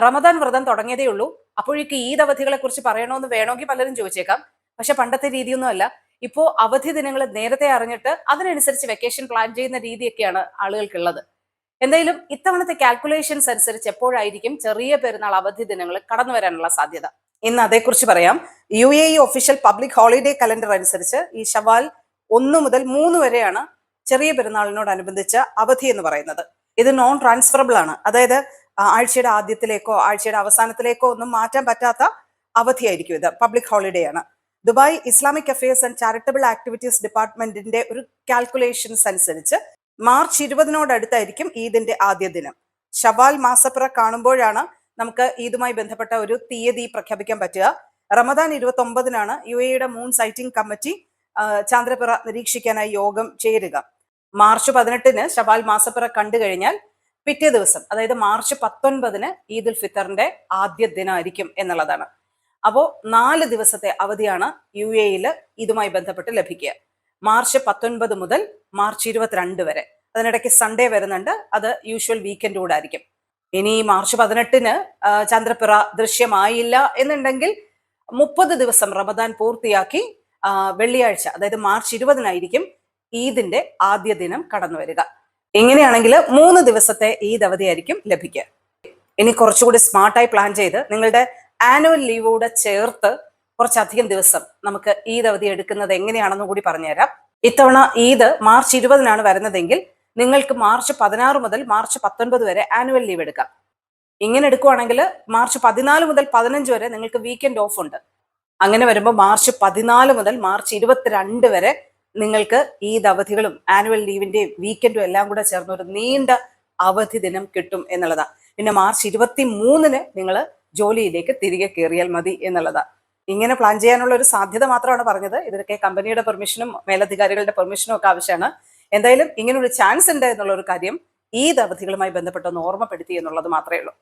റമദാൻ വ്രതം തുടങ്ങിയതേ ഉള്ളൂ, അപ്പോഴേക്ക് ഈദ് അവധികളെ കുറിച്ച് പറയണമെന്ന് വേണമെങ്കിൽ പലരും ചോദിച്ചേക്കാം. പക്ഷെ പണ്ടത്തെ രീതിയൊന്നും അല്ല. ഇപ്പോ അവധി ദിനങ്ങൾ നേരത്തെ അറിഞ്ഞിട്ട് അതിനനുസരിച്ച് വെക്കേഷൻ പ്ലാൻ ചെയ്യുന്ന രീതിയൊക്കെയാണ് ആളുകൾക്കുള്ളത്. എന്തായാലും ഇത്തവണത്തെ കാൽക്കുലേഷൻസ് അനുസരിച്ച് എപ്പോഴായിരിക്കും ചെറിയ പെരുന്നാൾ അവധി ദിനങ്ങൾ കടന്നു വരാനുള്ള സാധ്യത? ഇന്ന് അതേക്കുറിച്ച് പറയാം. UAE official public holiday calendar അനുസരിച്ച് ഈ ഷവാൽ 1 മുതൽ 3 വരെയാണ് ചെറിയ പെരുന്നാളിനോടനുബന്ധിച്ച അവധി എന്ന് പറയുന്നത്. ഇത് നോൺ ട്രാൻസ്ഫറബിൾ ആണ്. അതായത് ആഴ്ചയുടെ ആദ്യത്തിലേക്കോ ആഴ്ചയുടെ അവസാനത്തിലേക്കോ ഒന്നും മാറ്റാൻ പറ്റാത്ത അവധിയായിരിക്കും ഇത്. പബ്ലിക് ഹോളിഡേ ആണ്. Dubai Islamic affairs and charitable activities ഡിപ്പാർട്ട്മെന്റിന്റെ ഒരു കാൽക്കുലേഷൻസ് അനുസരിച്ച് മാർച്ച് 20-നോടടുത്തായിരിക്കും ഈദിന്റെ ആദ്യ ദിനം. ഷവാൽ മാസപ്പിറ കാണുമ്പോഴാണ് നമുക്ക് ഈദുമായി ബന്ധപ്പെട്ട ഒരു തീയതി പ്രഖ്യാപിക്കാൻ പറ്റുക. റമദാൻ 29-നാണ് UAEയുടെ മൂൺ സൈറ്റിംഗ് കമ്മിറ്റി ചാന്ദ്രപ്പിറ നിരീക്ഷിക്കാനായി യോഗം ചേരുക. മാർച്ച് 18-ന് ഷവാൽ മാസപ്പിറ കണ്ടു കഴിഞ്ഞാൽ പിറ്റേ ദിവസം, അതായത് മാർച്ച് 19-ന് ഈദുൽ ഫിത്തറിന്റെ ആദ്യ ദിനമായിരിക്കും എന്നുള്ളതാണ്. അപ്പോൾ 4 ദിവസത്തെ അവധിയാണ് UAEയിൽ ഇതുമായി ബന്ധപ്പെട്ട് ലഭിക്കുക. മാർച്ച് 19 മുതൽ മാർച്ച് 22 വരെ. അതിനിടയ്ക്ക് സൺഡേ വരുന്നുണ്ട്, അത് യൂഷ്വൽ വീക്കെൻഡ് കൂടെ ആയിരിക്കും. ഇനി മാർച്ച് 18-ന് ചന്ദ്രപ്പിറ ദൃശ്യമായില്ല എന്നുണ്ടെങ്കിൽ 30 ദിവസം റമദാൻ പൂർത്തിയാക്കി വെള്ളിയാഴ്ച, അതായത് മാർച്ച് 20-നായിരിക്കും ഈദിന്റെ ആദ്യ ദിനം കടന്നു വരിക. ഇങ്ങനെയാണെങ്കിൽ 3 ദിവസത്തെ ഈദ് അവധിയായിരിക്കും ലഭിക്കുക. ഇനി കുറച്ചുകൂടി സ്മാർട്ടായി പ്ലാൻ ചെയ്ത് നിങ്ങളുടെ ആനുവൽ ലീവോടെ ചേർത്ത് കുറച്ചധികം ദിവസം നമുക്ക് ഈദ് അവധി എടുക്കുന്നത് എങ്ങനെയാണെന്ന് കൂടി പറഞ്ഞുതരാം. ഇത്തവണ ഈദ് മാർച്ച് 20-നാണ് വരുന്നതെങ്കിൽ നിങ്ങൾക്ക് മാർച്ച് 16 മുതൽ മാർച്ച് 19 വരെ ആനുവൽ ലീവ് എടുക്കാം. ഇങ്ങനെ എടുക്കുവാണെങ്കിൽ മാർച്ച് 14 മുതൽ 15 വരെ നിങ്ങൾക്ക് വീക്കെൻഡ് ഓഫ് ഉണ്ട്. അങ്ങനെ വരുമ്പോൾ മാർച്ച് 14 മുതൽ മാർച്ച് 22 വരെ നിങ്ങൾക്ക് ഈദ് അവധികളും ആനുവൽ ലീവിന്റെയും വീക്കെൻഡും എല്ലാം കൂടെ ചേർന്ന് ഒരു നീണ്ട അവധി ദിനം കിട്ടും എന്നുള്ളതാണ്. പിന്നെ മാർച്ച് 23-ന് നിങ്ങൾ ജോലിയിലേക്ക് തിരികെ കയറിയാൽ മതി എന്നുള്ളതാണ്. ഇങ്ങനെ പ്ലാൻ ചെയ്യാനുള്ള ഒരു സാധ്യത മാത്രമാണ് പറഞ്ഞത്. ഇതിനൊക്കെ കമ്പനിയുടെ പെർമിഷനും മേലധികാരികളുടെ പെർമിഷനും ഒക്കെ ആവശ്യമാണ്. എന്തായാലും ഇങ്ങനൊരു ചാൻസ് ഉണ്ട് എന്നുള്ള ഒരു കാര്യം ഈദ് അവധികളുമായി ബന്ധപ്പെട്ടൊന്ന് ഓർമ്മപ്പെടുത്തി എന്നുള്ളത് മാത്രമേ ഉള്ളൂ.